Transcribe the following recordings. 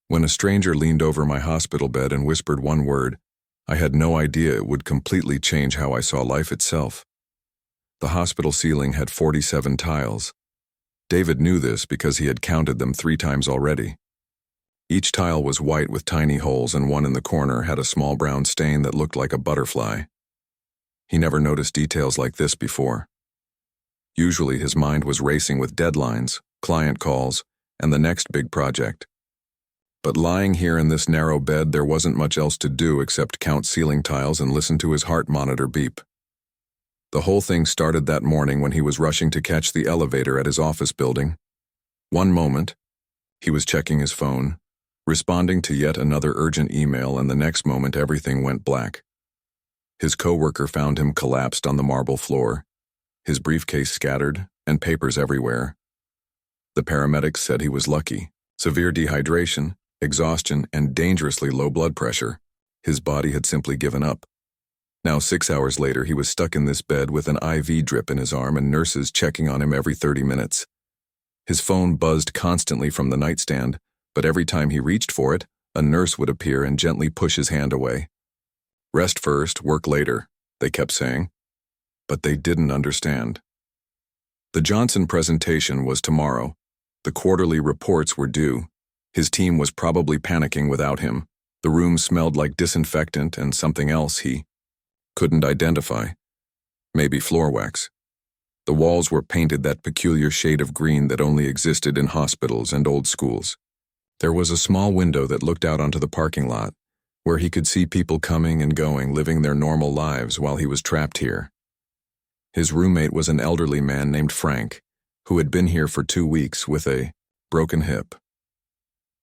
When a stranger leaned over my hospital bed and whispered one word, I had no idea it would completely change how I saw life itself. The hospital ceiling had 47 tiles. David knew this because he had counted them 3 times already. Each tile was white with tiny holes, and one in the corner had a small brown stain that looked like a butterfly. He never noticed details like this before. Usually his mind was racing with deadlines, client calls, and the next big project. But lying here in this narrow bed, there wasn't much else to do except count ceiling tiles and listen to his heart monitor beep. The whole thing started that morning when he was rushing to catch the elevator at his office building. One moment, he was checking his phone, responding to yet another urgent email, and the next moment everything went black. His coworker found him collapsed on the marble floor, his briefcase scattered, and papers everywhere. The paramedics said he was lucky. Severe dehydration, exhaustion, and dangerously low blood pressure. His body had simply given up. Now 6 hours later, he was stuck in this bed with an IV drip in his arm and nurses checking on him every 30 minutes. His phone buzzed constantly from the nightstand, but every time he reached for it, a nurse would appear and gently push his hand away. Rest first, work later, they kept saying. But they didn't understand. The Johnson presentation was tomorrow. The quarterly reports were due. His team was probably panicking without him. The room smelled like disinfectant and something else he couldn't identify. Maybe floor wax. The walls were painted that peculiar shade of green that only existed in hospitals and old schools. There was a small window that looked out onto the parking lot, where he could see people coming and going, living their normal lives while he was trapped here. His roommate was an elderly man named Frank, who had been here for 2 weeks with a broken hip.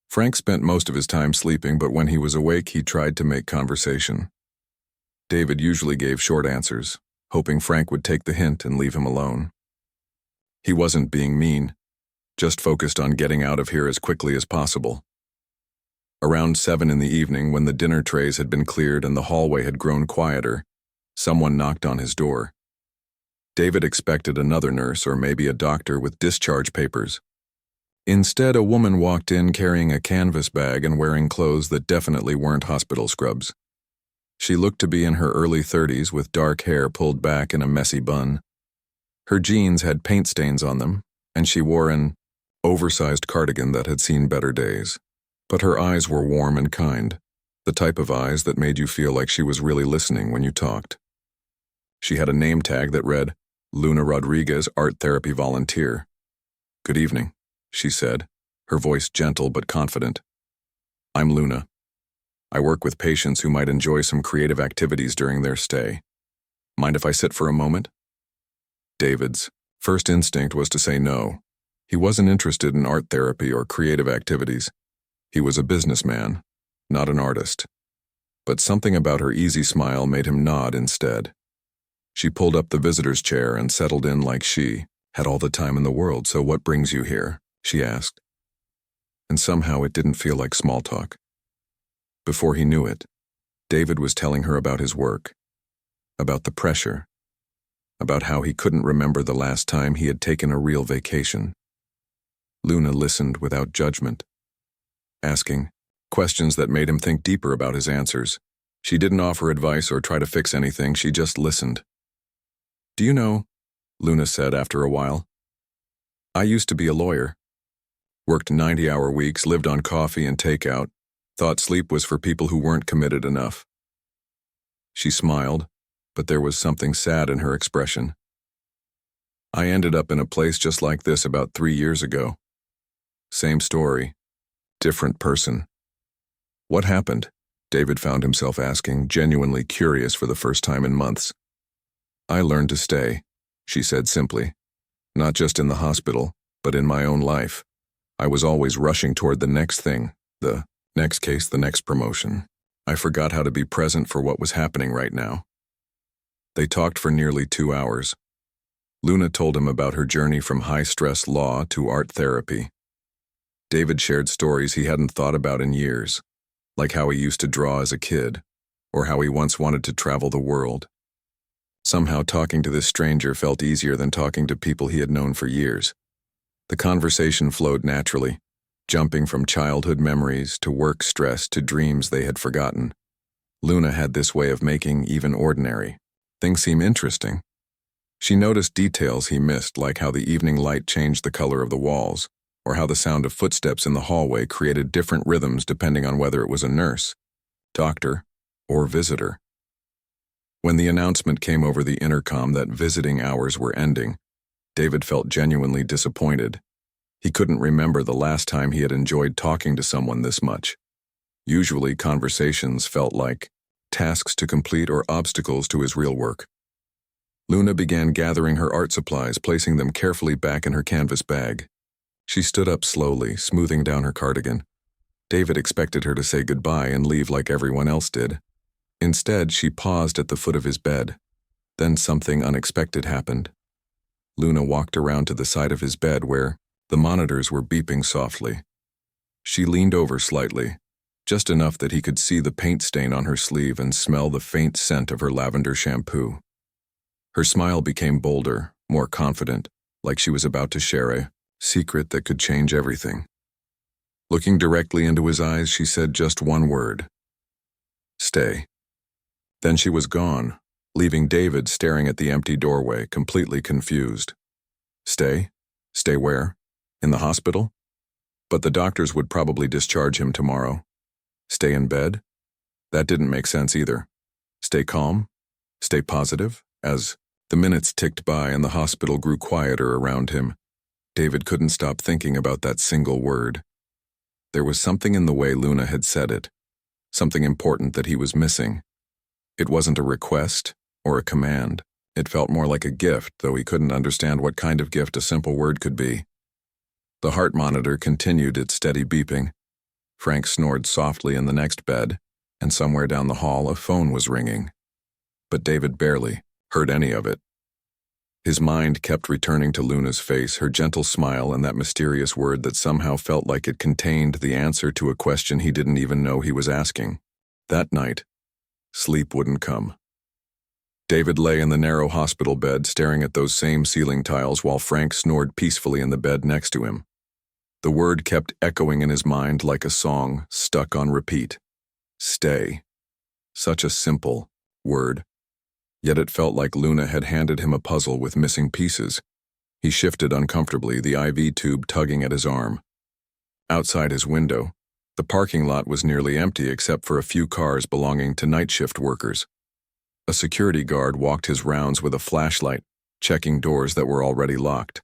Frank spent most of his time sleeping, but when he was awake, he tried to make conversation. David usually gave short answers, hoping Frank would take the hint and leave him alone. He wasn't being mean, just focused on getting out of here as quickly as possible. Around 7 in the evening, when the dinner trays had been cleared and the hallway had grown quieter, someone knocked on his door. David expected another nurse or maybe a doctor with discharge papers. Instead, a woman walked in carrying a canvas bag and wearing clothes that definitely weren't hospital scrubs. She looked to be in her early 30s with dark hair pulled back in a messy bun. Her jeans had paint stains on them, and she wore an oversized cardigan that had seen better days. But her eyes were warm and kind, the type of eyes that made you feel like she was really listening when you talked. She had a name tag that read, Luna Rodriguez, Art Therapy Volunteer. "Good evening," she said, her voice gentle but confident. "I'm Luna. I work with patients who might enjoy some creative activities during their stay. Mind if I sit for a moment?" David's first instinct was to say no. He wasn't interested in art therapy or creative activities. He was a businessman, not an artist. But something about her easy smile made him nod instead. She pulled up the visitor's chair and settled in like she had all the time in the world. "So what brings you here?" she asked. And somehow it didn't feel like small talk. Before he knew it, David was telling her about his work, about the pressure, about how he couldn't remember the last time he had taken a real vacation. Luna listened without judgment, asking questions that made him think deeper about his answers. She didn't offer advice or try to fix anything, she just listened. "Do you know," Luna said after a while, "I used to be a lawyer. Worked 90-hour weeks, lived on coffee and takeout, thought sleep was for people who weren't committed enough." She smiled, but there was something sad in her expression. "I ended up in a place just like this about 3 years ago. Same story, different person." "What happened?" David found himself asking, genuinely curious for the first time in months. "I learned to stay," she said simply. "Not just in the hospital, but in my own life. I was always rushing toward the next thing, the next case, the next promotion. I forgot how to be present for what was happening right now." They talked for nearly 2 hours. Luna told him about her journey from high-stress law to art therapy. David shared stories he hadn't thought about in years, like how he used to draw as a kid, or how he once wanted to travel the world. Somehow talking to this stranger felt easier than talking to people he had known for years. The conversation flowed naturally, jumping from childhood memories to work stress to dreams they had forgotten. Luna had this way of making even ordinary things seem interesting. She noticed details he missed, like how the evening light changed the color of the walls, or how the sound of footsteps in the hallway created different rhythms depending on whether it was a nurse, doctor, or visitor. When the announcement came over the intercom that visiting hours were ending, David felt genuinely disappointed. He couldn't remember the last time he had enjoyed talking to someone this much. Usually, conversations felt like tasks to complete or obstacles to his real work. Luna began gathering her art supplies, placing them carefully back in her canvas bag. She stood up slowly, smoothing down her cardigan. David expected her to say goodbye and leave like everyone else did. Instead, she paused at the foot of his bed. Then something unexpected happened. Luna walked around to the side of his bed where the monitors were beeping softly. She leaned over slightly, just enough that he could see the paint stain on her sleeve and smell the faint scent of her lavender shampoo. Her smile became bolder, more confident, like she was about to share a secret that could change everything. Looking directly into his eyes, she said just one word: "Stay." Then she was gone, leaving David staring at the empty doorway, completely confused. Stay? Stay where? In the hospital? But the doctors would probably discharge him tomorrow. Stay in bed? That didn't make sense either. Stay calm? Stay positive? As the minutes ticked by and the hospital grew quieter around him, David couldn't stop thinking about that single word. There was something in the way Luna had said it, something important that he was missing. It wasn't a request or a command. It felt more like a gift, though he couldn't understand what kind of gift a simple word could be. The heart monitor continued its steady beeping. Frank snored softly in the next bed, and somewhere down the hall a phone was ringing. But David barely heard any of it. His mind kept returning to Luna's face, her gentle smile, and that mysterious word that somehow felt like it contained the answer to a question he didn't even know he was asking. That night, sleep wouldn't come. David lay in the narrow hospital bed, staring at those same ceiling tiles while Frank snored peacefully in the bed next to him. The word kept echoing in his mind like a song stuck on repeat. Stay. Such a simple word. Yet it felt like Luna had handed him a puzzle with missing pieces. He shifted uncomfortably, the IV tube tugging at his arm. Outside his window, the parking lot was nearly empty except for a few cars belonging to night shift workers. A security guard walked his rounds with a flashlight, checking doors that were already locked.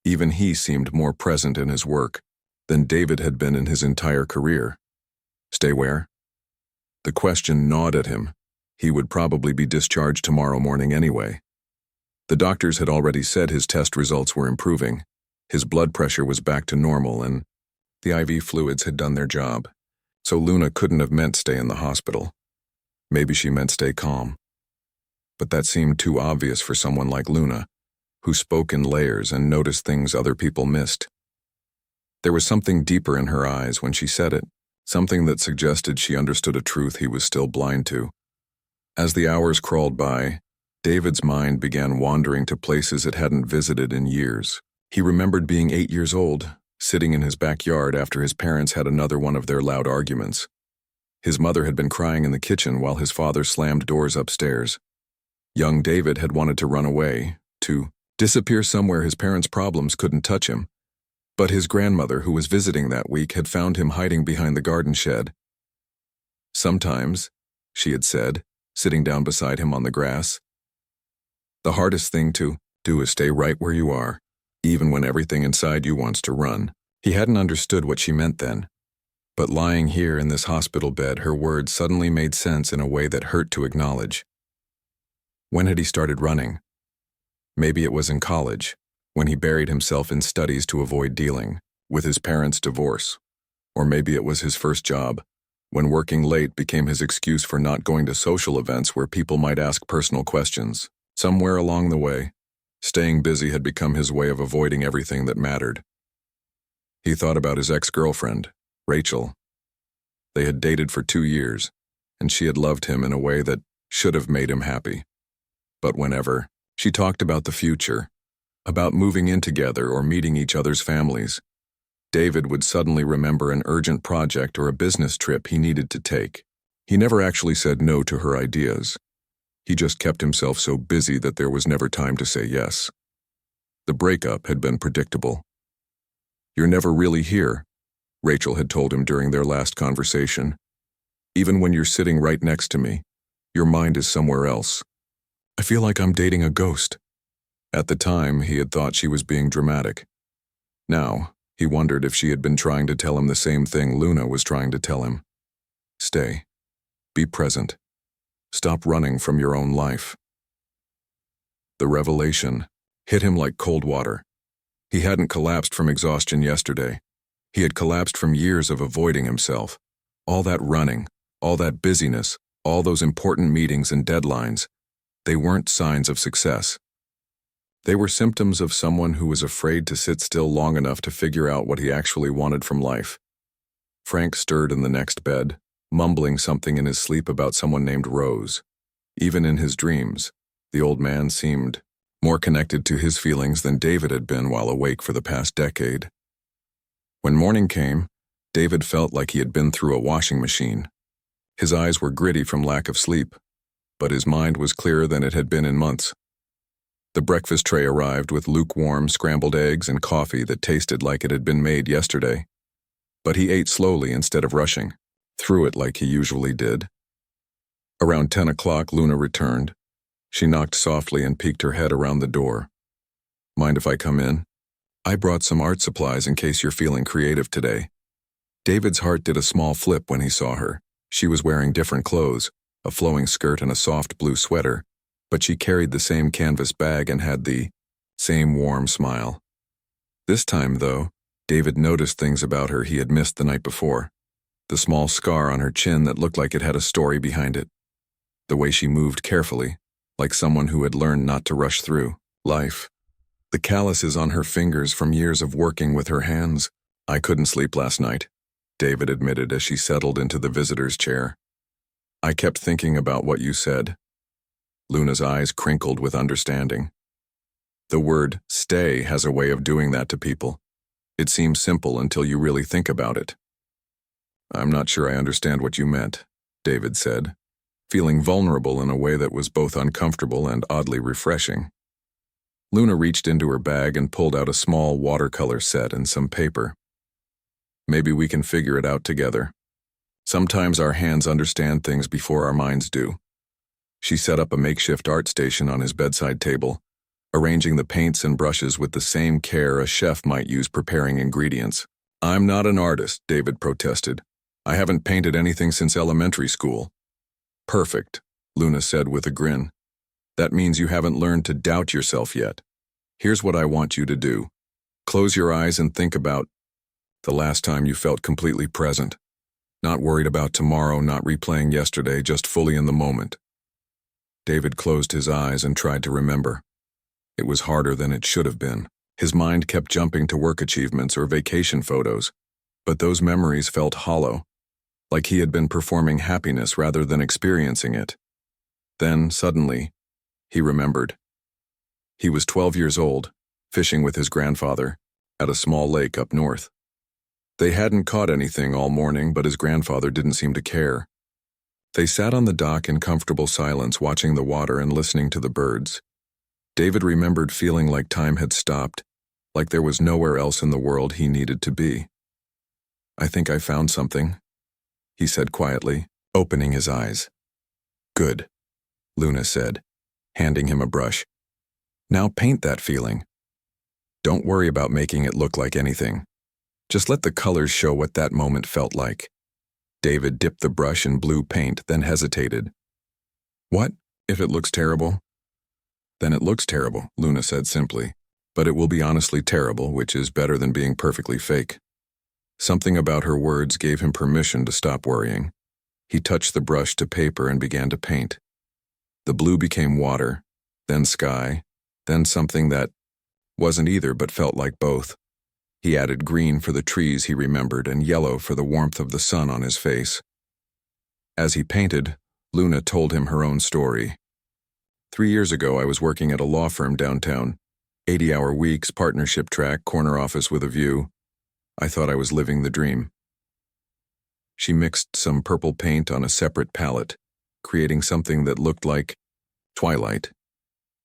Even he seemed more present in his work than David had been in his entire career. Stay where? The question gnawed at him. He would probably be discharged tomorrow morning anyway. The doctors had already said his test results were improving. His blood pressure was back to normal and the IV fluids had done their job. So Luna couldn't have meant stay in the hospital. Maybe she meant stay calm. But that seemed too obvious for someone like Luna, who spoke in layers and noticed things other people missed. There was something deeper in her eyes when she said it, something that suggested she understood a truth he was still blind to. As the hours crawled by, David's mind began wandering to places it hadn't visited in years. He remembered being 8 years old, sitting in his backyard after his parents had another one of their loud arguments. His mother had been crying in the kitchen while his father slammed doors upstairs. Young David had wanted to run away, to disappear somewhere his parents' problems couldn't touch him. But his grandmother, who was visiting that week, had found him hiding behind the garden shed. Sometimes, she had said, sitting down beside him on the grass, the hardest thing to do is stay right where you are, even when everything inside you wants to run. He hadn't understood what she meant then. But lying here in this hospital bed, her words suddenly made sense in a way that hurt to acknowledge. When had he started running? Maybe it was in college, when he buried himself in studies to avoid dealing with his parents' divorce. Or maybe it was his first job, when working late became his excuse for not going to social events where people might ask personal questions. Somewhere along the way, staying busy had become his way of avoiding everything that mattered. He thought about his ex-girlfriend, Rachel. They had dated for 2 years, and she had loved him in a way that should have made him happy. But whenever she talked about the future, about moving in together or meeting each other's families, David would suddenly remember an urgent project or a business trip he needed to take. He never actually said no to her ideas. He just kept himself so busy that there was never time to say yes. The breakup had been predictable. "You're never really here," Rachel had told him during their last conversation. "Even when you're sitting right next to me, your mind is somewhere else. I feel like I'm dating a ghost." At the time, he had thought she was being dramatic. Now, he wondered if she had been trying to tell him the same thing Luna was trying to tell him. Stay. Be present. Stop running from your own life. The revelation hit him like cold water. He hadn't collapsed from exhaustion yesterday. He had collapsed from years of avoiding himself. All that running, all that busyness, all those important meetings and deadlines, they weren't signs of success. They were symptoms of someone who was afraid to sit still long enough to figure out what he actually wanted from life. Frank stirred in the next bed, mumbling something in his sleep about someone named Rose. Even in his dreams, the old man seemed more connected to his feelings than David had been while awake for the past decade. When morning came, David felt like he had been through a washing machine. His eyes were gritty from lack of sleep, but his mind was clearer than it had been in months. The breakfast tray arrived with lukewarm scrambled eggs and coffee that tasted like it had been made yesterday. But he ate slowly instead of rushing, through it like he usually did. Around 10 o'clock, Luna returned. She knocked softly and peeked her head around the door. "Mind if I come in? I brought some art supplies in case you're feeling creative today." David's heart did a small flip when he saw her. She was wearing different clothes, a flowing skirt and a soft blue sweater, but she carried the same canvas bag and had the same warm smile. This time, though, David noticed things about her he had missed the night before. The small scar on her chin that looked like it had a story behind it. The way she moved carefully, like someone who had learned not to rush through life. The calluses on her fingers from years of working with her hands. "I couldn't sleep last night," David admitted as she settled into the visitor's chair. "I kept thinking about what you said." Luna's eyes crinkled with understanding. The word stay has a way of doing that to people. It seems simple until you really think about it. "I'm not sure I understand what you meant," David said, feeling vulnerable in a way that was both uncomfortable and oddly refreshing. Luna reached into her bag and pulled out a small watercolor set and some paper. "Maybe we can figure it out together. Sometimes our hands understand things before our minds do." She set up a makeshift art station on his bedside table, arranging the paints and brushes with the same care a chef might use preparing ingredients. "I'm not an artist," David protested. "I haven't painted anything since elementary school." "Perfect," Luna said with a grin. "That means you haven't learned to doubt yourself yet. Here's what I want you to do. Close your eyes and think about the last time you felt completely present. Not worried about tomorrow, not replaying yesterday, just fully in the moment." David closed his eyes and tried to remember. It was harder than it should have been. His mind kept jumping to work achievements or vacation photos, but those memories felt hollow, like he had been performing happiness rather than experiencing it. Then, suddenly, he remembered. He was 12 years old, fishing with his grandfather, at a small lake up north. They hadn't caught anything all morning, but his grandfather didn't seem to care. They sat on the dock in comfortable silence, watching the water and listening to the birds. David remembered feeling like time had stopped, like there was nowhere else in the world he needed to be. "I think I found something," he said quietly, opening his eyes. "Good," Luna said, handing him a brush. "Now paint that feeling. Don't worry about making it look like anything. Just let the colors show what that moment felt like." David dipped the brush in blue paint, then hesitated. "What if it looks terrible?" "Then it looks terrible," Luna said simply. "But it will be honestly terrible, which is better than being perfectly fake." Something about her words gave him permission to stop worrying. He touched the brush to paper and began to paint. The blue became water, then sky, then something that wasn't either but felt like both. He added green for the trees he remembered and yellow for the warmth of the sun on his face. As he painted, Luna told him her own story. 3 years ago, I was working at a law firm downtown. 80-hour weeks, partnership track, corner office with a view. I thought I was living the dream. She mixed some purple paint on a separate palette, creating something that looked like Twilight.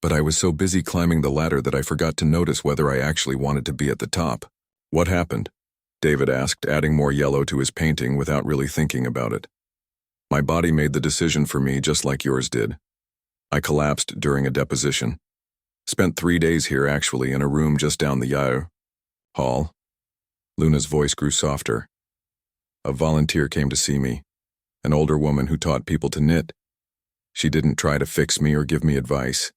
But I was so busy climbing the ladder that I forgot to notice whether I actually wanted to be at the top. What happened? David asked, adding more yellow to his painting without really thinking about it. My body made the decision for me just like yours did. I collapsed during a deposition. Spent 3 days here actually in a room just down the hall. Luna's voice grew softer. A volunteer came to see me, an older woman who taught people to knit. She didn't try to fix me or give me advice.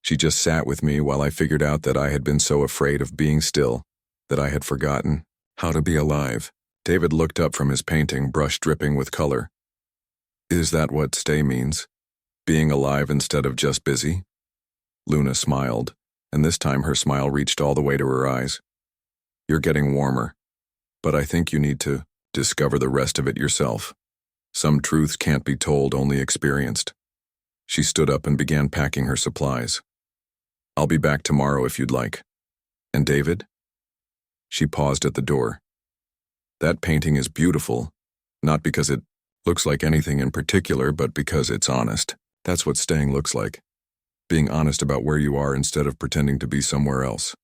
She just sat with me while I figured out that I had been so afraid of being still that I had forgotten how to be alive. David looked up from his painting, brush dripping with color. Is that what stay means? Being alive instead of just busy? Luna smiled, and this time her smile reached all the way to her eyes. You're getting warmer, but I think you need to discover the rest of it yourself. Some truths can't be told, only experienced. She stood up and began packing her supplies. I'll be back tomorrow if you'd like. And David? She paused at the door. That painting is beautiful, not because it looks like anything in particular, but because it's honest. That's what staying looks like. Being honest about where you are instead of pretending to be somewhere else.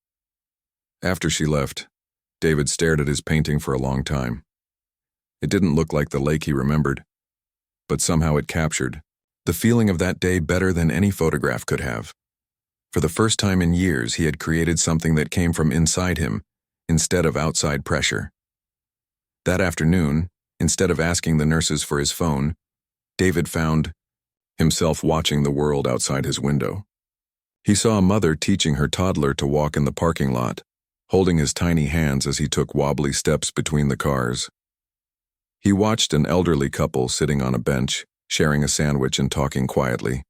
After she left, David stared at his painting for a long time. It didn't look like the lake he remembered, but somehow it captured the feeling of that day better than any photograph could have. For the first time in years, he had created something that came from inside him, instead of outside pressure. That afternoon, instead of asking the nurses for his phone, David found himself watching the world outside his window. He saw a mother teaching her toddler to walk in the parking lot, holding his tiny hands as he took wobbly steps between the cars. He watched an elderly couple sitting on a bench, sharing a sandwich and talking quietly.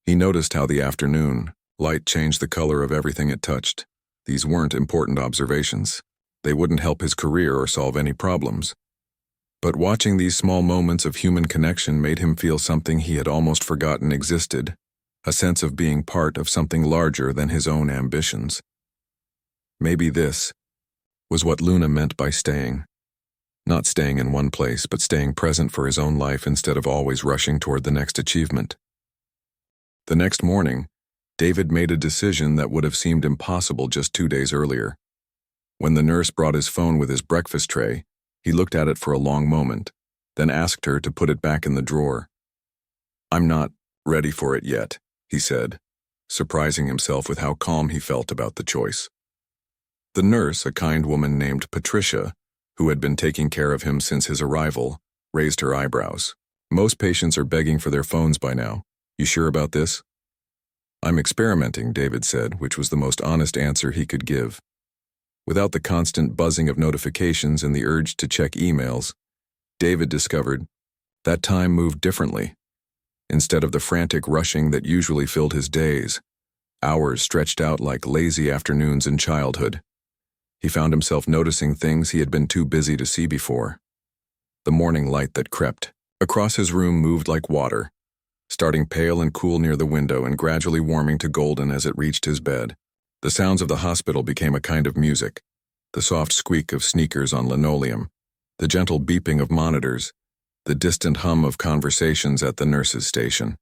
He noticed how the afternoon light changed the color of everything it touched. These weren't important observations. They wouldn't help his career or solve any problems. But watching these small moments of human connection made him feel something he had almost forgotten existed, a sense of being part of something larger than his own ambitions. Maybe this was what Luna meant by staying. Not staying in one place, but staying present for his own life instead of always rushing toward the next achievement. The next morning, David made a decision that would have seemed impossible just 2 days earlier. When the nurse brought his phone with his breakfast tray, he looked at it for a long moment, then asked her to put it back in the drawer. I'm not ready for it yet, he said, surprising himself with how calm he felt about the choice. The nurse, a kind woman named Patricia, who had been taking care of him since his arrival, raised her eyebrows. Most patients are begging for their phones by now. You sure about this? I'm experimenting, David said, which was the most honest answer he could give. Without the constant buzzing of notifications and the urge to check emails, David discovered that time moved differently. Instead of the frantic rushing that usually filled his days, hours stretched out like lazy afternoons in childhood. He found himself noticing things he had been too busy to see before. The morning light that crept across his room moved like water, starting pale and cool near the window and gradually warming to golden as it reached his bed. The sounds of the hospital became a kind of music, the soft squeak of sneakers on linoleum, the gentle beeping of monitors, the distant hum of conversations at the nurse's station.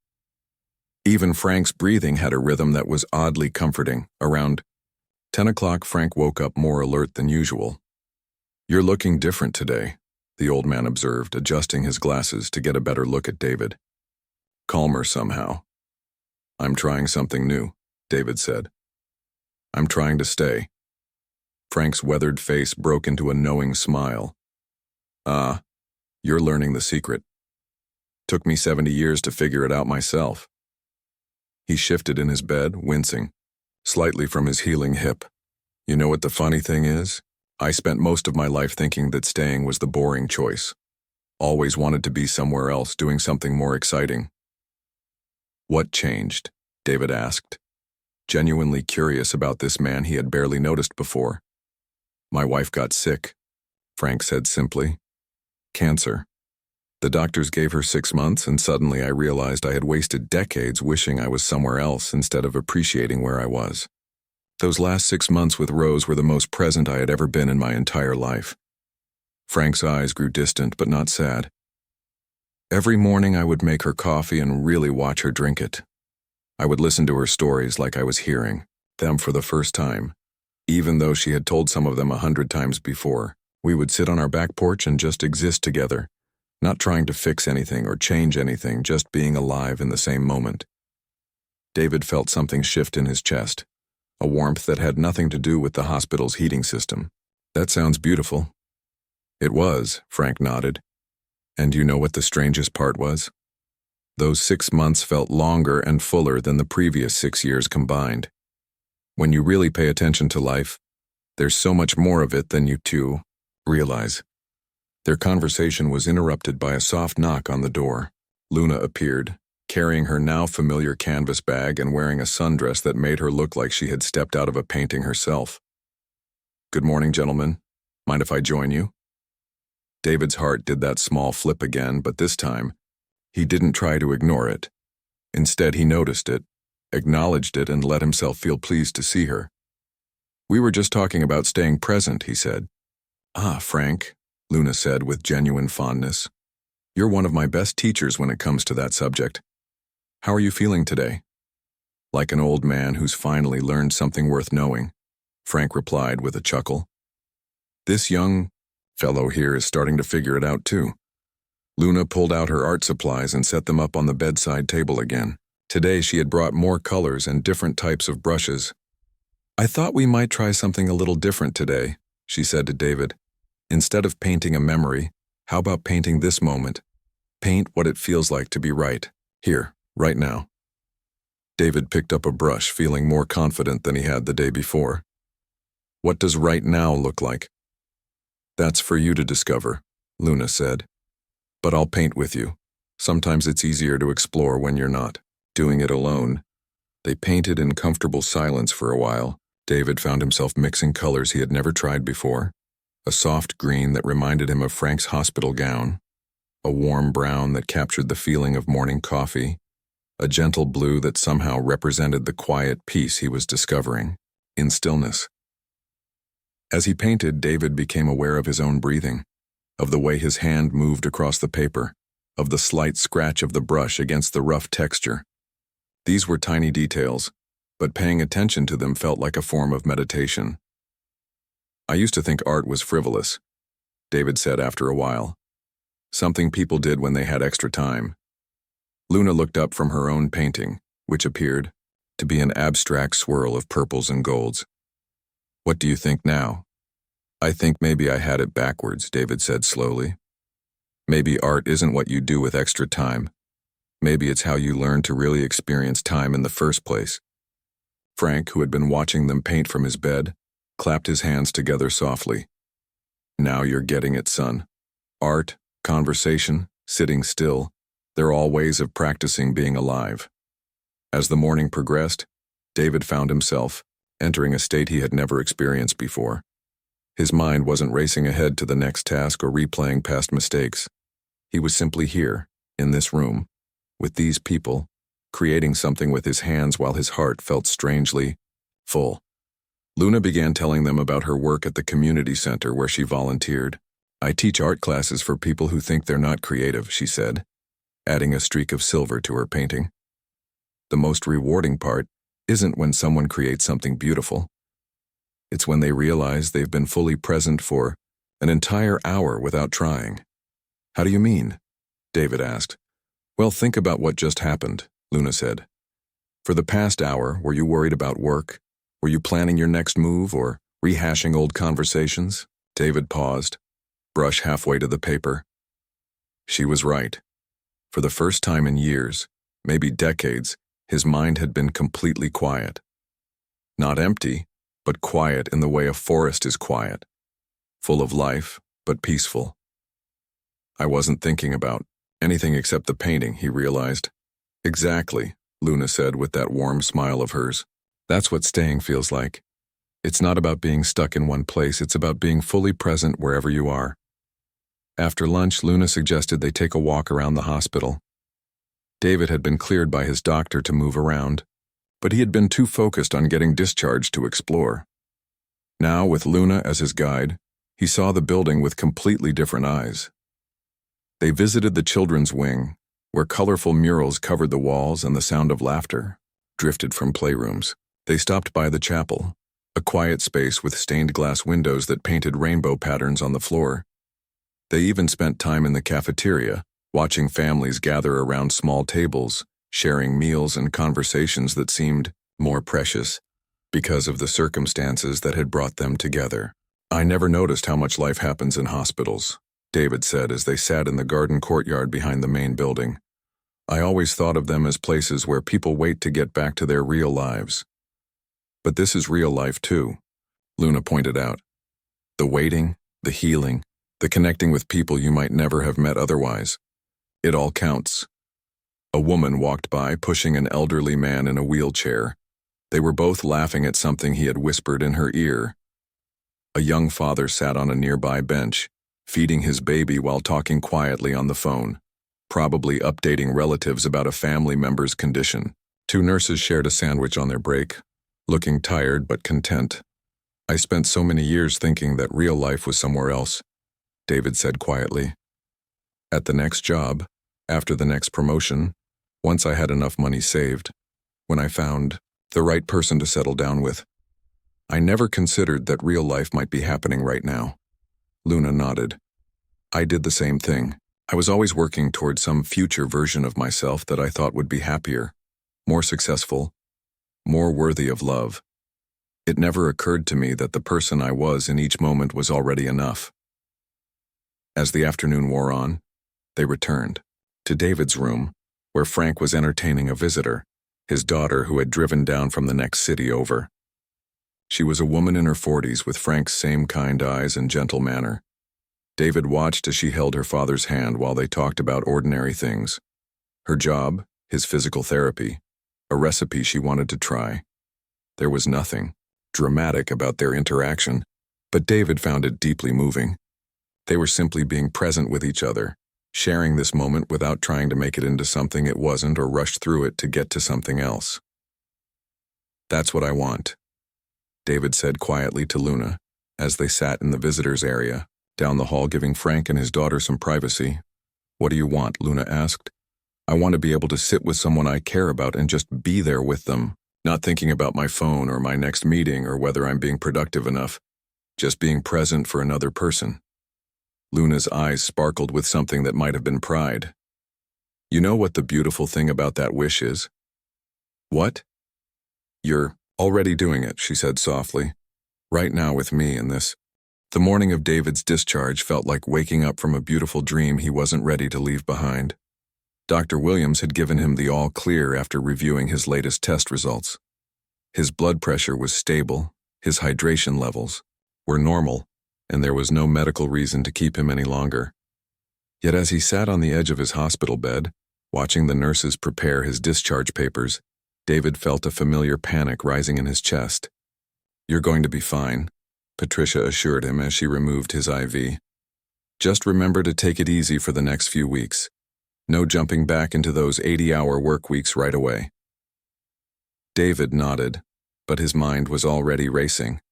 Even Frank's breathing had a rhythm that was oddly comforting. Around 10 o'clock, Frank woke up more alert than usual. You're looking different today, the old man observed, adjusting his glasses to get a better look at David. Calmer somehow. I'm trying something new, David said. I'm trying to stay. Frank's weathered face broke into a knowing smile. Ah, you're learning the secret. Took me 70 years to figure it out myself. He shifted in his bed, wincing slightly from his healing hip. You know what the funny thing is? I spent most of my life thinking that staying was the boring choice. Always wanted to be somewhere else, doing something more exciting. What changed? David asked, genuinely curious about this man he had barely noticed before. My wife got sick, Frank said simply. Cancer. The doctors gave her 6 months, and suddenly I realized I had wasted decades wishing I was somewhere else instead of appreciating where I was. Those last 6 months with Rose were the most present I had ever been in my entire life. Frank's eyes grew distant but not sad. Every morning I would make her coffee and really watch her drink it. I would listen to her stories like I was hearing them for the first time, even though she had told some of them 100 times before. We would sit on our back porch and just exist together, not trying to fix anything or change anything, just being alive in the same moment. David felt something shift in his chest, a warmth that had nothing to do with the hospital's heating system. That sounds beautiful. It was, Frank nodded. And you know what the strangest part was? Those 6 months felt longer and fuller than the previous 6 years combined. When you really pay attention to life, there's so much more of it than you two realize. Their conversation was interrupted by a soft knock on the door. Luna appeared, carrying her now familiar canvas bag and wearing a sundress that made her look like she had stepped out of a painting herself. "Good morning, gentlemen. Mind if I join you?" David's heart did that small flip again, but this time, he didn't try to ignore it. Instead, he noticed it, acknowledged it, and let himself feel pleased to see her. "We were just talking about staying present," he said. "Ah, Frank," Luna said with genuine fondness. "You're one of my best teachers when it comes to that subject. How are you feeling today?" "Like an old man who's finally learned something worth knowing," Frank replied with a chuckle. "This young fellow here is starting to figure it out too." Luna pulled out her art supplies and set them up on the bedside table again. Today she had brought more colors and different types of brushes. "I thought we might try something a little different today," she said to David. "Instead of painting a memory, how about painting this moment? Paint what it feels like to be right, here, right now." David picked up a brush, feeling more confident than he had the day before. "What does right now look like?" "That's for you to discover," Luna said. "But I'll paint with you. Sometimes it's easier to explore when you're not doing it alone." They painted in comfortable silence for a while. David found himself mixing colors he had never tried before. A soft green that reminded him of Frank's hospital gown, a warm brown that captured the feeling of morning coffee, a gentle blue that somehow represented the quiet peace he was discovering in stillness. As he painted, David became aware of his own breathing, of the way his hand moved across the paper, of the slight scratch of the brush against the rough texture. These were tiny details, but paying attention to them felt like a form of meditation. "I used to think art was frivolous," David said after a while. "Something people did when they had extra time." Luna looked up from her own painting, which appeared to be an abstract swirl of purples and golds. "What do you think now?" "I think maybe I had it backwards," David said slowly. "Maybe art isn't what you do with extra time. Maybe it's how you learn to really experience time in the first place." Frank, who had been watching them paint from his bed, clapped his hands together softly. "Now you're getting it, son. Art, conversation, sitting still, they're all ways of practicing being alive." As the morning progressed, David found himself entering a state he had never experienced before. His mind wasn't racing ahead to the next task or replaying past mistakes. He was simply here, in this room, with these people, creating something with his hands while his heart felt strangely full. Luna began telling them about her work at the community center where she volunteered. "I teach art classes for people who think they're not creative," she said, adding a streak of silver to her painting. "The most rewarding part isn't when someone creates something beautiful. It's when they realize they've been fully present for an entire hour without trying." "How do you mean?" David asked. "Well, think about what just happened," Luna said. "For the past hour, were you worried about work? Were you planning your next move or rehashing old conversations?" David paused, brush halfway to the paper. She was right. For the first time in years, maybe decades, his mind had been completely quiet. Not empty, but quiet in the way a forest is quiet. Full of life, but peaceful. "I wasn't thinking about anything except the painting," he realized. "Exactly," Luna said with that warm smile of hers. "That's what staying feels like. It's not about being stuck in one place, it's about being fully present wherever you are." After lunch, Luna suggested they take a walk around the hospital. David had been cleared by his doctor to move around, but he had been too focused on getting discharged to explore. Now, with Luna as his guide, he saw the building with completely different eyes. They visited the children's wing, where colorful murals covered the walls and the sound of laughter drifted from playrooms. They stopped by the chapel, a quiet space with stained glass windows that painted rainbow patterns on the floor. They even spent time in the cafeteria, watching families gather around small tables, sharing meals and conversations that seemed more precious because of the circumstances that had brought them together. "I never noticed how much life happens in hospitals," David said as they sat in the garden courtyard behind the main building. "I always thought of them as places where people wait to get back to their real lives. But this is real life too," Luna pointed out. "The waiting, the healing, the connecting with people you might never have met otherwise. It all counts." A woman walked by pushing an elderly man in a wheelchair. They were both laughing at something he had whispered in her ear. A young father sat on a nearby bench, feeding his baby while talking quietly on the phone, probably updating relatives about a family member's condition. Two nurses shared a sandwich on their break, looking tired but content. "I spent so many years thinking that real life was somewhere else," David said quietly. "At the next job, after the next promotion, once I had enough money saved, when I found the right person to settle down with. I never considered that real life might be happening right now." Luna nodded. "I did the same thing. I was always working toward some future version of myself that I thought would be happier, more successful, more worthy of love. It never occurred to me that the person I was in each moment was already enough." As the afternoon wore on, they returned to David's room, where Frank was entertaining a visitor, his daughter who had driven down from the next city over. She was a woman in her 40s with Frank's same kind eyes and gentle manner. David watched as she held her father's hand while they talked about ordinary things. Her job, his physical therapy, a recipe she wanted to try. There was nothing dramatic about their interaction, but David found it deeply moving. They were simply being present with each other, sharing this moment without trying to make it into something it wasn't or rush through it to get to something else. "That's what I want," David said quietly to Luna, as they sat in the visitors' area, down the hall giving Frank and his daughter some privacy. "What do you want?" Luna asked. "I want to be able to sit with someone I care about and just be there with them, not thinking about my phone or my next meeting or whether I'm being productive enough, just being present for another person." Luna's eyes sparkled with something that might have been pride. "You know what the beautiful thing about that wish is?" "What?" "You're already doing it," she said softly. "Right now with me in this." The morning of David's discharge felt like waking up from a beautiful dream he wasn't ready to leave behind. Dr. Williams had given him the all clear after reviewing his latest test results. His blood pressure was stable, his hydration levels were normal, and there was no medical reason to keep him any longer. Yet as he sat on the edge of his hospital bed, watching the nurses prepare his discharge papers, David felt a familiar panic rising in his chest. "You're going to be fine," Patricia assured him as she removed his IV. "Just remember to take it easy for the next few weeks. No jumping back into those 80-hour work weeks right away." David nodded, but his mind was already racing.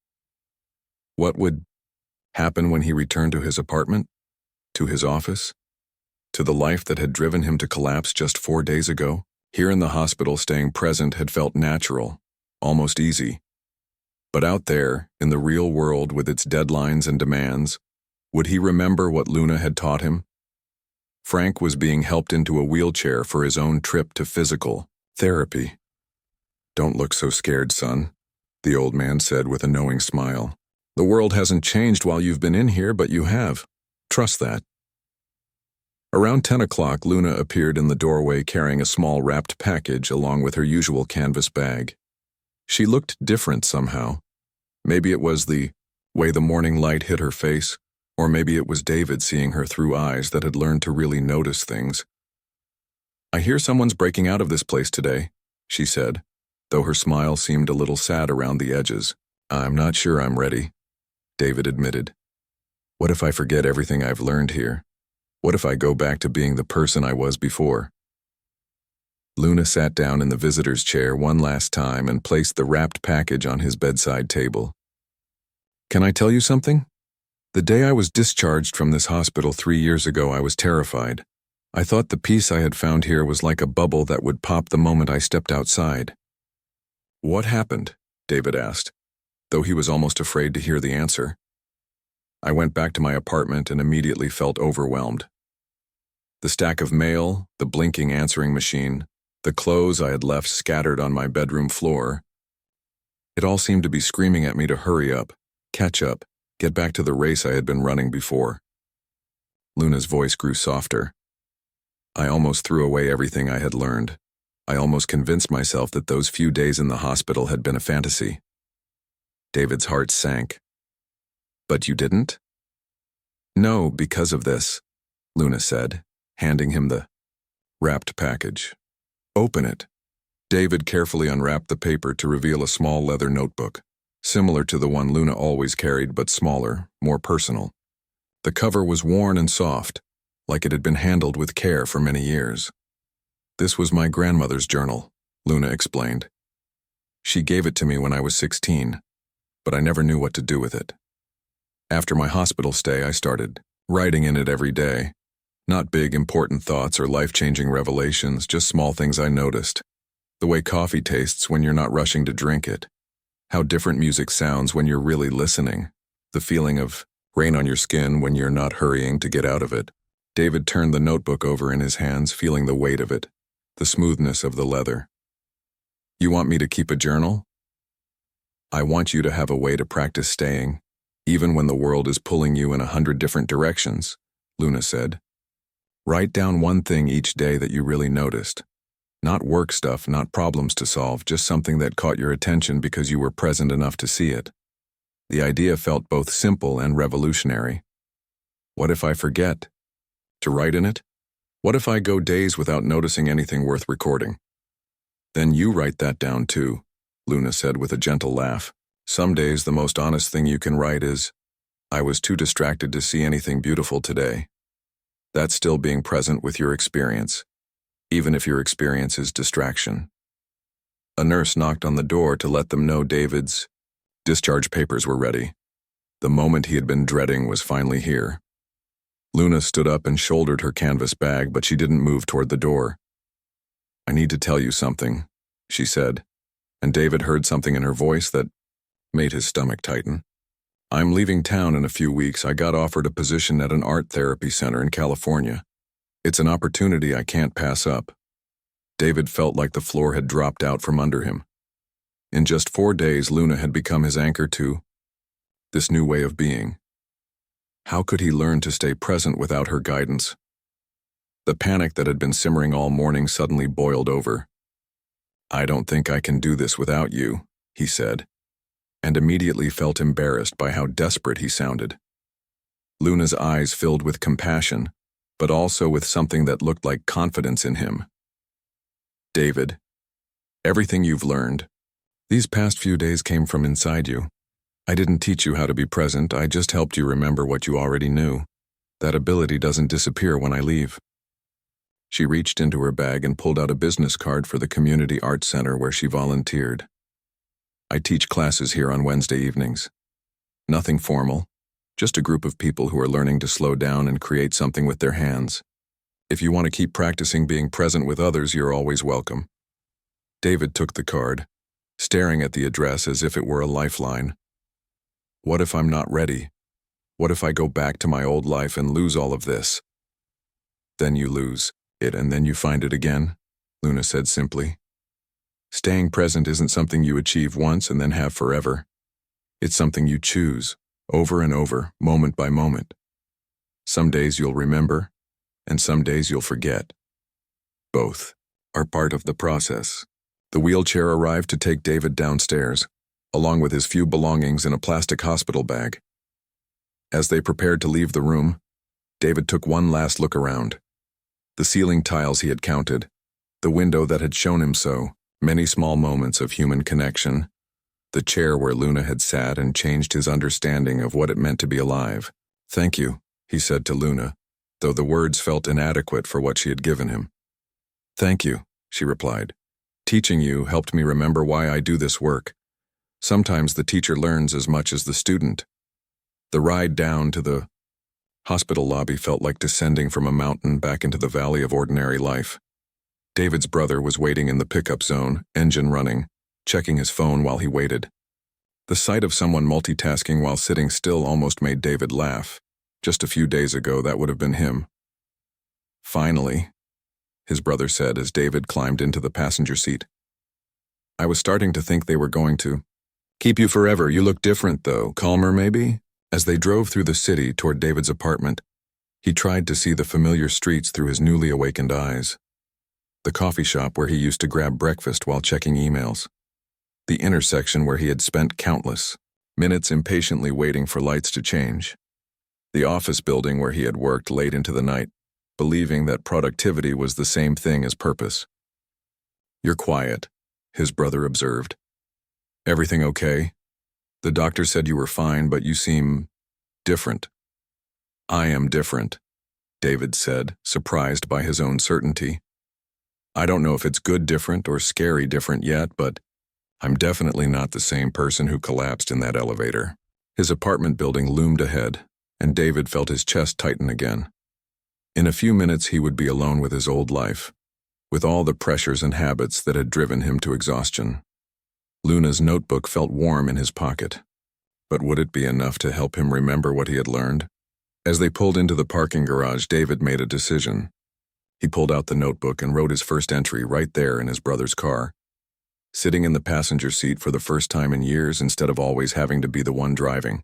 What would happen when he returned to his apartment? To his office? To the life that had driven him to collapse just 4 days ago? Here in the hospital, staying present had felt natural, almost easy. But out there, in the real world with its deadlines and demands, would he remember what Luna had taught him? Frank was being helped into a wheelchair for his own trip to physical therapy. "Don't look so scared, son," the old man said with a knowing smile. "The world hasn't changed while you've been in here, but you have. Trust that." Around 10 o'clock, Luna appeared in the doorway carrying a small wrapped package along with her usual canvas bag. She looked different somehow. Maybe it was the way the morning light hit her face, or maybe it was David seeing her through eyes that had learned to really notice things. "I hear someone's breaking out of this place today," she said, though her smile seemed a little sad around the edges. "I'm not sure I'm ready," David admitted. "What if I forget everything I've learned here? What if I go back to being the person I was before?" Luna sat down in the visitor's chair one last time and placed the wrapped package on his bedside table. "Can I tell you something? The day I was discharged from this hospital 3 years ago, I was terrified. I thought the peace I had found here was like a bubble that would pop the moment I stepped outside." "What happened?" David asked, though he was almost afraid to hear the answer. "I went back to my apartment and immediately felt overwhelmed. The stack of mail, the blinking answering machine, the clothes I had left scattered on my bedroom floor. It all seemed to be screaming at me to hurry up, catch up, get back to the race I had been running before." Luna's voice grew softer. "I almost threw away everything I had learned. I almost convinced myself that those few days in the hospital had been a fantasy." David's heart sank. "But you didn't?" "No, because of this," Luna said, handing him the wrapped package. "Open it." David carefully unwrapped the paper to reveal a small leather notebook, similar to the one Luna always carried but smaller, more personal. The cover was worn and soft, like it had been handled with care for many years. "This was my grandmother's journal," Luna explained. "She gave it to me when I was 16, but I never knew what to do with it. After my hospital stay, I started writing in it every day. Not big, important thoughts or life-changing revelations, just small things I noticed. The way coffee tastes when you're not rushing to drink it. How different music sounds when you're really listening. The feeling of rain on your skin when you're not hurrying to get out of it." David turned the notebook over in his hands, feeling the weight of it, the smoothness of the leather. "You want me to keep a journal?" "I want you to have a way to practice staying, even when the world is pulling you in 100 different directions," Luna said. "Write down one thing each day that you really noticed. Not work stuff, not problems to solve, just something that caught your attention because you were present enough to see it." The idea felt both simple and revolutionary. "What if I forget to write in it? What if I go days without noticing anything worth recording?" "Then you write that down too," Luna said with a gentle laugh. "Some days the most honest thing you can write is, 'I was too distracted to see anything beautiful today.' That's still being present with your experience, even if your experience is distraction." A nurse knocked on the door to let them know David's discharge papers were ready. The moment he had been dreading was finally here. Luna stood up and shouldered her canvas bag, but she didn't move toward the door. "I need to tell you something," she said, and David heard something in her voice that made his stomach tighten. "I'm leaving town in a few weeks. I got offered a position at an art therapy center in California. It's an opportunity I can't pass up." David felt like the floor had dropped out from under him. In just 4 days, Luna had become his anchor to this new way of being. How could he learn to stay present without her guidance? The panic that had been simmering all morning suddenly boiled over. "I don't think I can do this without you," he said, and immediately felt embarrassed by how desperate he sounded. Luna's eyes filled with compassion, but also with something that looked like confidence in him. "David, everything you've learned, these past few days came from inside you. I didn't teach you how to be present, I just helped you remember what you already knew. That ability doesn't disappear when I leave." She reached into her bag and pulled out a business card for the community art center where she volunteered. "I teach classes here on Wednesday evenings. Nothing formal, just a group of people who are learning to slow down and create something with their hands. If you want to keep practicing being present with others, you're always welcome." David took the card, staring at the address as if it were a lifeline. "What if I'm not ready? What if I go back to my old life and lose all of this?" "Then you lose it and then you find it again," Luna said simply. "Staying present isn't something you achieve once and then have forever. It's something you choose, over and over, moment by moment. Some days you'll remember, and some days you'll forget. Both are part of the process." The wheelchair arrived to take David downstairs, along with his few belongings in a plastic hospital bag. As they prepared to leave the room, David took one last look around. The ceiling tiles he had counted, the window that had shown him so many small moments of human connection, the chair where Luna had sat and changed his understanding of what it meant to be alive. "Thank you," he said to Luna, though the words felt inadequate for what she had given him. "Thank you," she replied. Teaching you helped me remember why I do this work. Sometimes the teacher learns as much as the student. The ride down to the hospital lobby felt like descending from a mountain back into the valley of ordinary life. David's brother was waiting in the pickup zone, engine running, checking his phone while he waited. The sight of someone multitasking while sitting still almost made David laugh. Just a few days ago, that would have been him. Finally, his brother said as David climbed into the passenger seat. I was starting to think they were going to keep you forever. You look different, though. Calmer, maybe? As they drove through the city toward David's apartment, he tried to see the familiar streets through his newly awakened eyes. The coffee shop where he used to grab breakfast while checking emails. The intersection where he had spent countless minutes impatiently waiting for lights to change. The office building where he had worked late into the night, believing that productivity was the same thing as purpose. You're quiet, his brother observed. Everything okay? The doctor said you were fine, but you seem different. I am different, David said, surprised by his own certainty. I don't know if it's good different or scary different yet, but I'm definitely not the same person who collapsed in that elevator. His apartment building loomed ahead, and David felt his chest tighten again. In a few minutes he would be alone with his old life, with all the pressures and habits that had driven him to exhaustion. Luna's notebook felt warm in his pocket, but would it be enough to help him remember what he had learned? As they pulled into the parking garage, David made a decision. He pulled out the notebook and wrote his first entry right there in his brother's car. Sitting in the passenger seat for the first time in years instead of always having to be the one driving.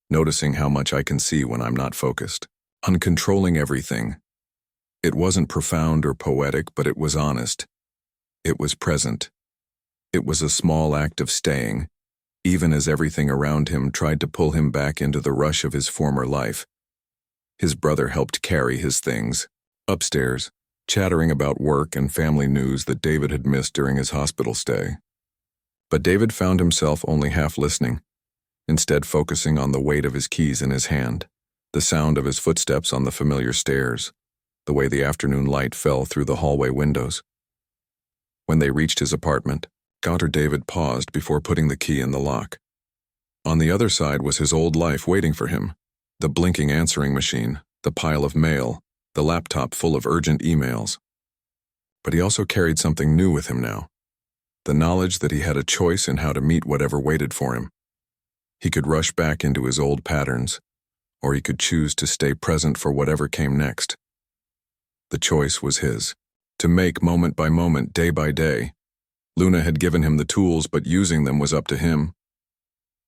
Noticing how much I can see when I'm not focused. Uncontrolling everything. It wasn't profound or poetic, but it was honest. It was present. It was a small act of staying, even as everything around him tried to pull him back into the rush of his former life. His brother helped carry his things. Upstairs, chattering about work and family news that David had missed during his hospital stay. But David found himself only half listening, instead focusing on the weight of his keys in his hand, the sound of his footsteps on the familiar stairs, the way the afternoon light fell through the hallway windows. When they reached his apartment, Dr. David paused before putting the key in the lock. On the other side was his old life waiting for him, the blinking answering machine, the pile of mail, the laptop full of urgent emails. But he also carried something new with him now, the knowledge that he had a choice in how to meet whatever waited for him. He could rush back into his old patterns, or he could choose to stay present for whatever came next. The choice was his, to make moment by moment, day by day. Luna had given him the tools, but using them was up to him.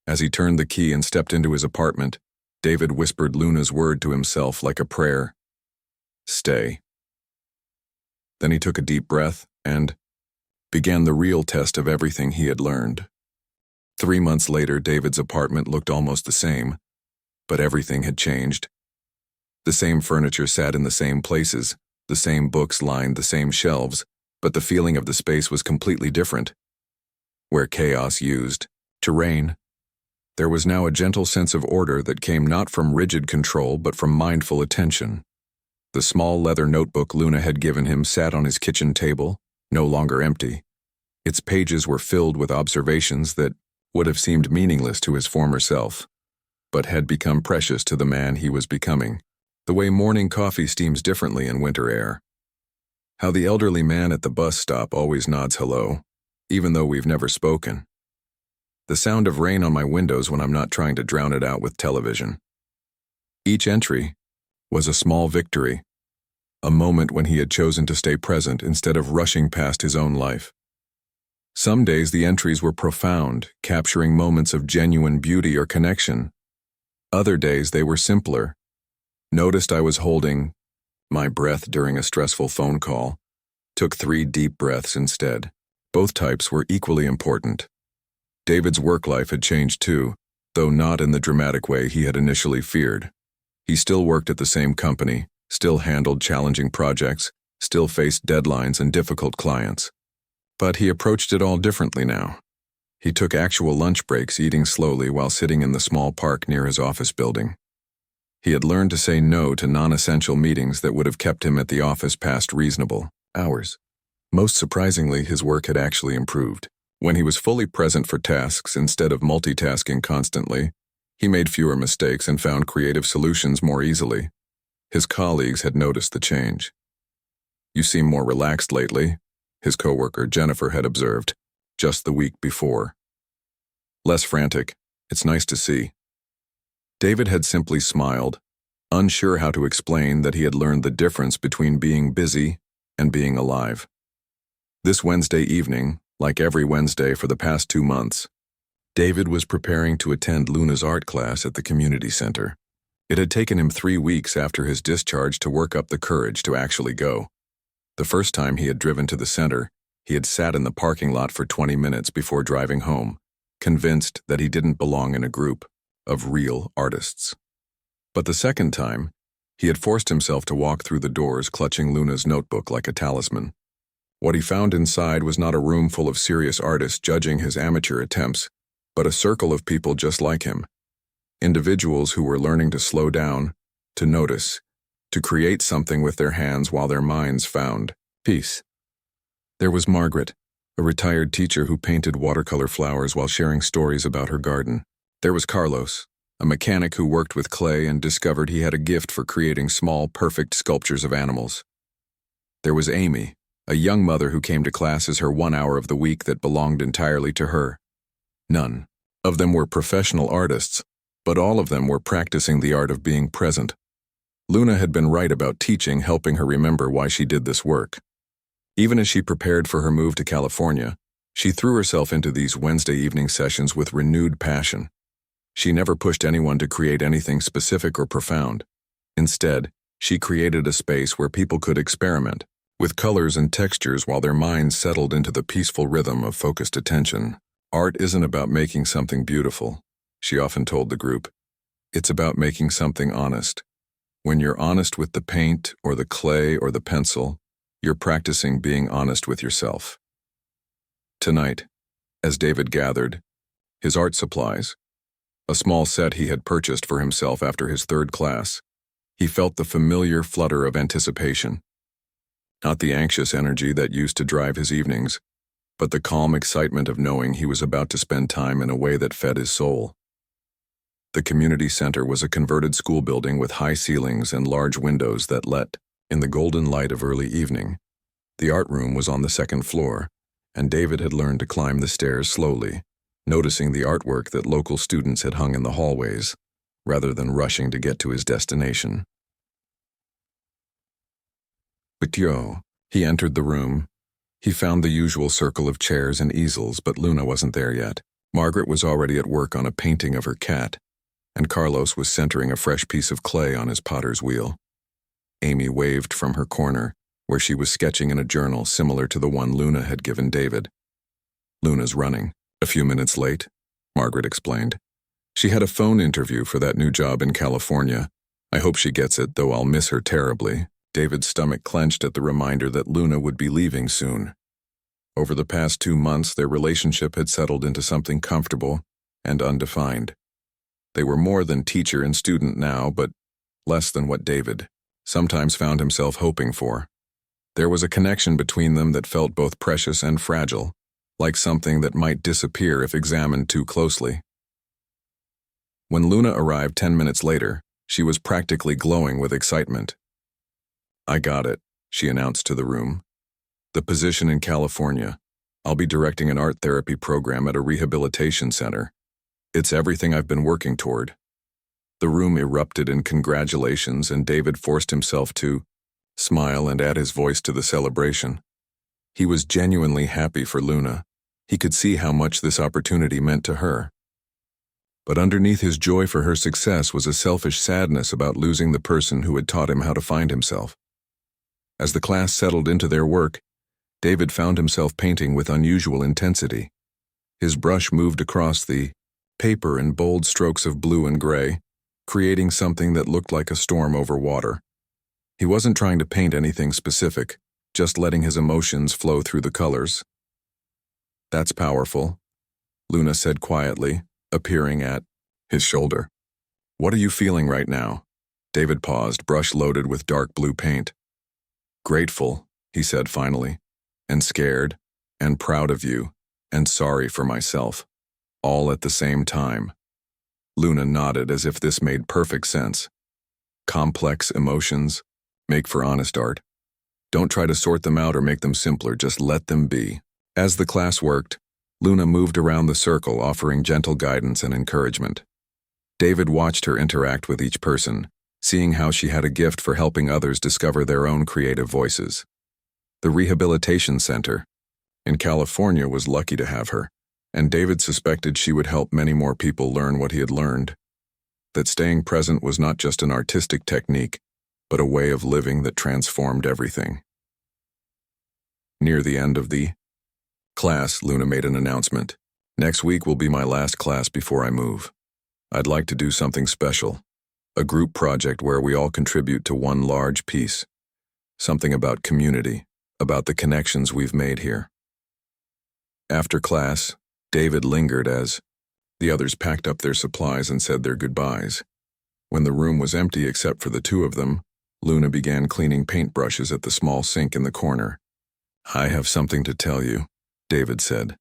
As he turned the key and stepped into his apartment, David whispered Luna's word to himself like a prayer. Stay. Then he took a deep breath and began the real test of everything he had learned. 3 months later, David's apartment looked almost the same, but everything had changed. The same furniture sat in the same places, the same books lined the same shelves, but the feeling of the space was completely different. Where chaos used to reign, there was now a gentle sense of order that came not from rigid control but from mindful attention. The small leather notebook Luna had given him sat on his kitchen table, no longer empty. Its pages were filled with observations that would have seemed meaningless to his former self, but had become precious to the man he was becoming. The way morning coffee steams differently in winter air. How the elderly man at the bus stop always nods hello, even though we've never spoken. The sound of rain on my windows when I'm not trying to drown it out with television. Each entry was a small victory, a moment when he had chosen to stay present instead of rushing past his own life. Some days the entries were profound, capturing moments of genuine beauty or connection. Other days they were simpler. Noticed I was holding my breath during a stressful phone call. Took 3 deep breaths instead. Both types were equally important. David's work life had changed too, though not in the dramatic way he had initially feared. He still worked at the same company, still handled challenging projects, still faced deadlines and difficult clients. But he approached it all differently now. He took actual lunch breaks, eating slowly while sitting in the small park near his office building. He had learned to say no to non-essential meetings that would have kept him at the office past reasonable hours. Most surprisingly, his work had actually improved. When he was fully present for tasks instead of multitasking constantly, he made fewer mistakes and found creative solutions more easily. His colleagues had noticed the change. "You seem more relaxed lately," his coworker Jennifer had observed, just the week before. "Less frantic. It's nice to see." David had simply smiled, unsure how to explain that he had learned the difference between being busy and being alive. This Wednesday evening, like every Wednesday for the past 2 months, David was preparing to attend Luna's art class at the community center. It had taken him 3 weeks after his discharge to work up the courage to actually go. The first time he had driven to the center, he had sat in the parking lot for 20 minutes before driving home, convinced that he didn't belong in a group of real artists. But the second time, he had forced himself to walk through the doors clutching Luna's notebook like a talisman. What he found inside was not a room full of serious artists judging his amateur attempts, but a circle of people just like him. Individuals who were learning to slow down, to notice, to create something with their hands while their minds found peace. There was Margaret, a retired teacher who painted watercolor flowers while sharing stories about her garden. There was Carlos, a mechanic who worked with clay and discovered he had a gift for creating small, perfect sculptures of animals. There was Amy, a young mother who came to class as her 1 hour of the week that belonged entirely to her. None of them were professional artists, but all of them were practicing the art of being present. Luna had been right about teaching, helping her remember why she did this work. Even as she prepared for her move to California, she threw herself into these Wednesday evening sessions with renewed passion. She never pushed anyone to create anything specific or profound. Instead, she created a space where people could experiment with colors and textures while their minds settled into the peaceful rhythm of focused attention. "Art isn't about making something beautiful," she often told the group. "It's about making something honest. When you're honest with the paint or the clay or the pencil, you're practicing being honest with yourself." Tonight, as David gathered his art supplies, a small set he had purchased for himself after his 3rd class, he felt the familiar flutter of anticipation. Not the anxious energy that used to drive his evenings, but the calm excitement of knowing he was about to spend time in a way that fed his soul. The community center was a converted school building with high ceilings and large windows that let in the golden light of early evening. The art room was on the 2nd floor, and David had learned to climb the stairs slowly, noticing the artwork that local students had hung in the hallways, rather than rushing to get to his destination. He entered the room. He found the usual circle of chairs and easels, but Luna wasn't there yet. Margaret was already at work on a painting of her cat, and Carlos was centering a fresh piece of clay on his potter's wheel. Amy waved from her corner, where she was sketching in a journal similar to the one Luna had given David. "Luna's running. A few minutes late," Margaret explained. "She had a phone interview for that new job in California. I hope she gets it, though I'll miss her terribly." David's stomach clenched at the reminder that Luna would be leaving soon. Over the past 2 months, their relationship had settled into something comfortable and undefined. They were more than teacher and student now, but less than what David sometimes found himself hoping for. There was a connection between them that felt both precious and fragile, like something that might disappear if examined too closely. When Luna arrived 10 minutes later, she was practically glowing with excitement. "I got it," she announced to the room. "The position in California. I'll be directing an art therapy program at a rehabilitation center. It's everything I've been working toward." The room erupted in congratulations, and David forced himself to smile and add his voice to the celebration. He was genuinely happy for Luna. He could see how much this opportunity meant to her. But underneath his joy for her success was a selfish sadness about losing the person who had taught him how to find himself. As the class settled into their work, David found himself painting with unusual intensity. His brush moved across the paper in bold strokes of blue and gray, creating something that looked like a storm over water. He wasn't trying to paint anything specific, just letting his emotions flow through the colors. "That's powerful," Luna said quietly, appearing at his shoulder. "What are you feeling right now?" David paused, brush loaded with dark blue paint. "Grateful," he said finally. and scared, and proud of you, and sorry for myself, all at the same time. Luna nodded as if this made perfect sense. Complex emotions make for honest art. Don't try to sort them out or make them simpler, just let them be. As the class worked, Luna moved around the circle, offering gentle guidance and encouragement. David watched her interact with each person, seeing how she had a gift for helping others discover their own creative voices. The rehabilitation center in California was lucky to have her, and David suspected she would help many more people learn what he had learned. That staying present was not just an artistic technique, but a way of living that transformed everything. Near the end of the class, Luna made an announcement. Next week will be my last class before I move. I'd like to do something special, a group project where we all contribute to one large piece, something about community, about the connections we've made here. After class, David lingered as the others packed up their supplies and said their goodbyes. When the room was empty except for the two of them, Luna began cleaning paintbrushes at the small sink in the corner. I have something to tell you, David said,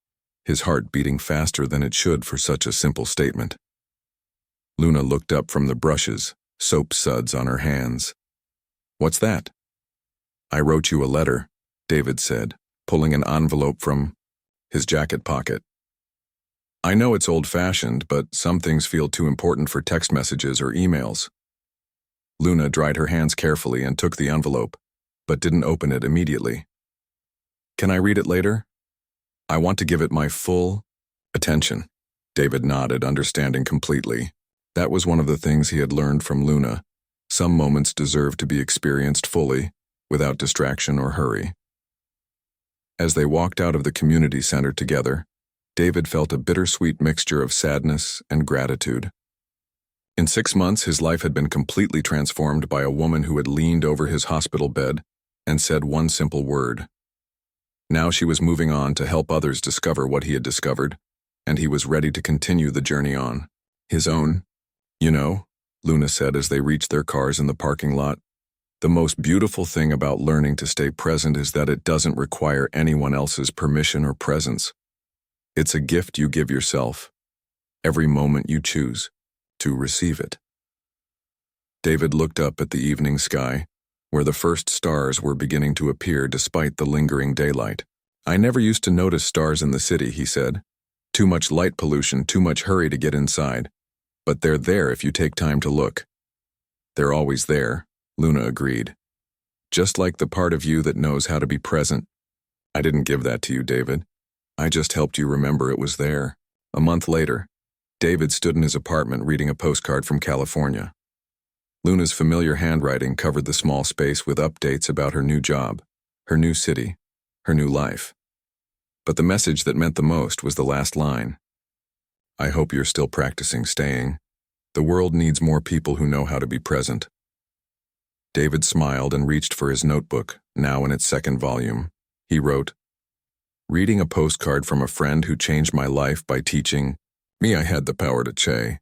his heart beating faster than it should for such a simple statement. Luna looked up from the brushes, soap suds on her hands. What's that? I wrote you a letter, David said, pulling an envelope from his jacket pocket. I know it's old-fashioned, but some things feel too important for text messages or emails. Luna dried her hands carefully and took the envelope, but didn't open it immediately. Can I read it later? I want to give it my full attention. David nodded, understanding completely. That was one of the things he had learned from Luna. Some moments deserve to be experienced fully, without distraction or hurry. As they walked out of the community center together, David felt a bittersweet mixture of sadness and gratitude. In 6 months, his life had been completely transformed by a woman who had leaned over his hospital bed and said one simple word. Now she was moving on to help others discover what he had discovered, and he was ready to continue the journey on his own. You know, Luna said as they reached their cars in the parking lot, the most beautiful thing about learning to stay present is that it doesn't require anyone else's permission or presence. It's a gift you give yourself, every moment you choose to receive it. David looked up at the evening sky, where the first stars were beginning to appear despite the lingering daylight. I never used to notice stars in the city, he said. Too much light pollution, too much hurry to get inside. But they're there if you take time to look. They're always there, Luna agreed. Just like the part of you that knows how to be present. I didn't give that to you, David. I just helped you remember it was there. A month later, David stood in his apartment reading a postcard from California. Luna's familiar handwriting covered the small space with updates about her new job, her new city, her new life. But the message that meant the most was the last line. I hope you're still practicing staying. The world needs more people who know how to be present. David smiled and reached for his notebook, now in its second volume. He wrote, reading a postcard from a friend who changed my life by teaching me I had the power to change.